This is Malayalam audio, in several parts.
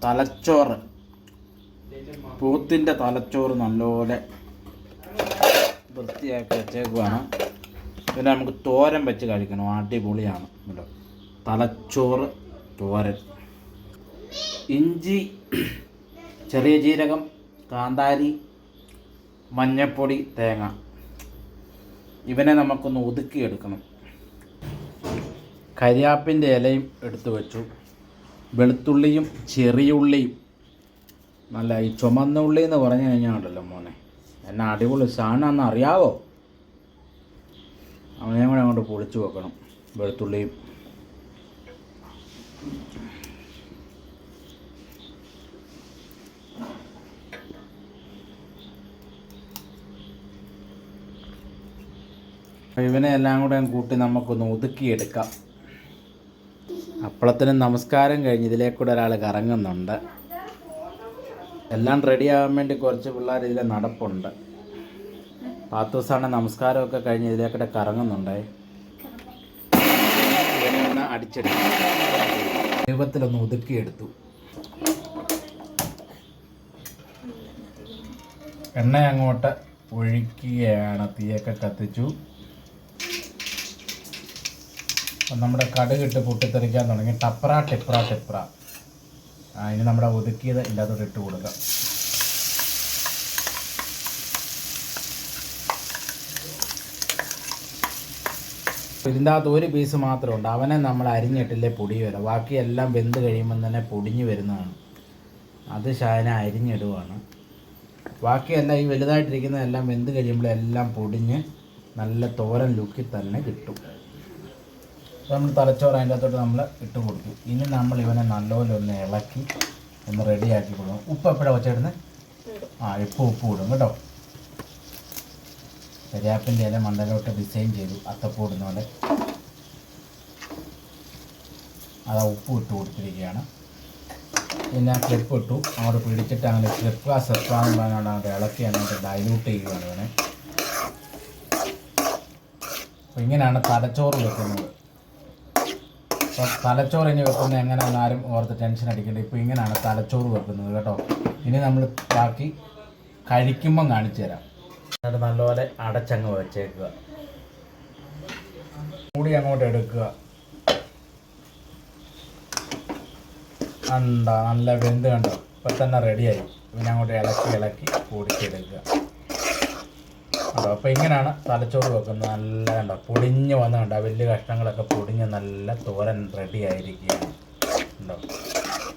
തലച്ചോറ്, പോത്തിൻ്റെ തലച്ചോറ് നല്ലപോലെ വൃത്തിയാക്കി വെച്ചേക്കുവാണ്. പിന്നെ നമുക്ക് തോരൻ വെച്ച് കഴിക്കണം, അടിപൊളിയാണ് കേട്ടോ. തലച്ചോറ് തോരൻ. ഇഞ്ചി, ചെറിയ ജീരകം, കാന്താരി, മഞ്ഞൾപ്പൊടി, തേങ്ങ, ഇവനെ നമുക്കൊന്ന് ഒതുക്കിയെടുക്കണം. കരിയാപ്പിൻ്റെ ഇലയും എടുത്തു വെച്ചു. വെളുത്തുള്ളിയും ചെറിയുള്ളിയും, നല്ല ഈ ചുമന്ന ഉള്ളി എന്ന് പറഞ്ഞു കഴിഞ്ഞാൽ ഉണ്ടല്ലോ മോനെ, എന്നാ അടിപൊളി സാധനമാണെന്ന് അറിയാവോ. അവനെയും കൂടെ അങ്ങോട്ട് പൊളിച്ചു വെക്കണം. വെളുത്തുള്ളിയും ഇവനെ എല്ലാം കൂടെ കൂട്ടി നമുക്കൊന്ന് ഒതുക്കിയെടുക്കാം. അപ്പളത്തിനും നമസ്കാരം കഴിഞ്ഞ് ഇതിലേക്കൂടെ ഒരാൾ കറങ്ങുന്നുണ്ട്. എല്ലാം റെഡിയാകാൻ വേണ്ടി കുറച്ച് പിള്ളേർ ഇതിലെ നടപ്പുണ്ട്. 10 ദിവസമാണ് നമസ്കാരമൊക്കെ കഴിഞ്ഞ് ഇതിലേക്കൂടെ കറങ്ങുന്നുണ്ടേ. ഇവനെ അടിച്ചെടുക്കും. രൂപത്തിലൊന്ന് ഒതുക്കിയെടുത്തു. എണ്ണ അങ്ങോട്ട് ഒഴിക്കുകയാണ്. തീയൊക്കെ കത്തിച്ചു. അപ്പം നമ്മുടെ കടുകിട്ട് പൊട്ടിത്തെറിക്കാൻ തുടങ്ങി. ടപ്ര ടിപ്ര ടിപ്ര. ഇനി നമ്മുടെ ഒതുക്കിയത് ഇല്ലാത്തോട്ട് ഇട്ട് കൊടുക്കാം. ഇതിൻ്റെ അകത്ത് ഒരു പീസ് മാത്രമുണ്ട്. അവനെ നമ്മൾ അരിഞ്ഞിട്ടില്ലേ പൊടി വരാം. ബാക്കിയെല്ലാം വെന്ത് കഴിയുമ്പം തന്നെ പൊടിഞ്ഞ് വരുന്നതാണ്. അത് ശാന അരിഞ്ഞിടുവാണ്. ബാക്കിയെല്ലാം ഈ വലുതായിട്ടിരിക്കുന്നതെല്ലാം വെന്ത് കഴിയുമ്പോഴെല്ലാം പൊടിഞ്ഞ് നല്ല തോരൻ ലുക്കിൽ തന്നെ കിട്ടും. അപ്പോൾ നമ്മൾ തലച്ചോറ് അതിൻ്റെ അകത്തോട്ട് നമ്മൾ ഇട്ട് കൊടുക്കും. ഇനി നമ്മൾ ഇവനെ നല്ലപോലെ ഒന്ന് ഇളക്കി ഒന്ന് റെഡിയാക്കി കൊടുക്കും. ഉപ്പ് എപ്പോഴാണ് വെച്ചിടുന്നത്? ഉപ്പ് ഇടും കേട്ടോ. കരിയാപ്പിൻ്റെ ഇല മണ്ടലോട്ട് ഡിസൈൻ ചെയ്തു അത്തപ്പൂ ഇടുന്ന പോലെ. ഉപ്പ് ഇട്ട് കൊടുത്തിരിക്കുകയാണ്. പിന്നെ ക്ലിപ്പ് ഇട്ടു. അങ്ങോട്ട് പിടിച്ചിട്ട് അങ്ങനെ സെപ്പാന്ന് പറഞ്ഞുകൊണ്ട് അങ്ങോട്ട് ഇളക്കി അങ്ങോട്ട് ഡൈലൂട്ട് ചെയ്യുകയാണ് ഇവനെ. അപ്പോൾ ഇങ്ങനെയാണ് തലച്ചോറ് വെക്കുന്നത്. അപ്പോൾ തലച്ചോറ് ഇനി വെക്കുന്നത് എങ്ങനെയാണെന്ന് ആരും ഓർത്ത് ടെൻഷൻ അടിക്കേണ്ട. ഇപ്പോൾ ഇങ്ങനെയാണ് തലച്ചോറ് വെക്കുന്നത് കേട്ടോ. ഇനി നമ്മൾ ബാക്കി കഴിക്കുമ്പം കാണിച്ചു തരാം. എന്നിട്ട് നല്ലപോലെ അടച്ചങ്ങ് വെച്ചേക്കുക. മൂടി അങ്ങോട്ട് എടുക്കുക. നല്ല വെന്ത് കണ്ടോ. ഇപ്പം തന്നെ റെഡിയായി. പിന്നെ അങ്ങോട്ട് ഇളക്കി പൊടിച്ചെടുക്കുക. അപ്പോൾ ഇങ്ങനെയാണ് തലച്ചോറ് വെക്കുന്നത്. നല്ല കണ്ടോ പൊടിഞ്ഞ് വന്ന് കണ്ടോ. വലിയ കഷ്ണങ്ങളൊക്കെ പൊടിഞ്ഞ് നല്ല തോരൻ റെഡി ആയിരിക്കുകയാണ്. ഉണ്ടോ.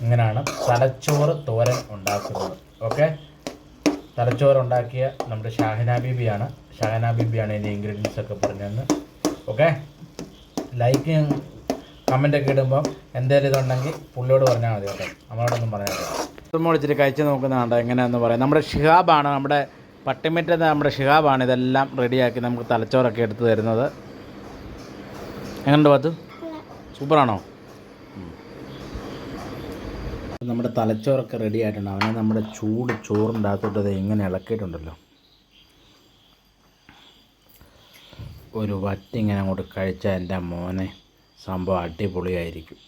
ഇങ്ങനെയാണ് തലച്ചോറ് തോരൻ ഉണ്ടാക്കുന്നത്. ഓക്കെ. തലച്ചോറ് ഉണ്ടാക്കിയ നമ്മുടെ ഷാഹിന ബീബിയാണ് ഇതിൻ്റെ ഇൻഗ്രീഡിയൻസ് ഒക്കെ പറഞ്ഞതെന്ന്. ഓക്കെ. ലൈക്ക് കമൻ്റൊക്കെ ഇടുമ്പം എന്തെങ്കിലും ഇതുണ്ടെങ്കിൽ പുള്ളിയോട് പറഞ്ഞാൽ മതി കേട്ടോ. നമ്മളോടൊന്നും പറയാൻ നമ്മൾ ഇച്ചിരി കഴിച്ച് നോക്കുന്നതാണ് എങ്ങനെയാണെന്ന് പറയാം. നമ്മുടെ ഷിഹാബാണ്, നമ്മുടെ പട്ടിമറ്റത്ത് നമ്മുടെ ഷിഹാബാണ് ഇതെല്ലാം റെഡിയാക്കി നമുക്ക് തലച്ചോറൊക്കെ എടുത്ത് തരുന്നത്. എങ്ങനെയുണ്ട് പാത്തു? സൂപ്പറാണോ? നമ്മുടെ തലച്ചോറൊക്കെ റെഡി ആയിട്ടുണ്ട്. അവനെ നമ്മുടെ ചൂട് ചോറിൻ്റെ അകത്തോട്ട് ഇങ്ങനെ ഇളക്കിയിട്ടുണ്ടല്ലോ. ഒരു വറ്റിങ്ങനെ അങ്ങോട്ട് കഴിച്ചാൽ എൻ്റെ മോനെ സംഭവം അടിപൊളിയായിരിക്കും.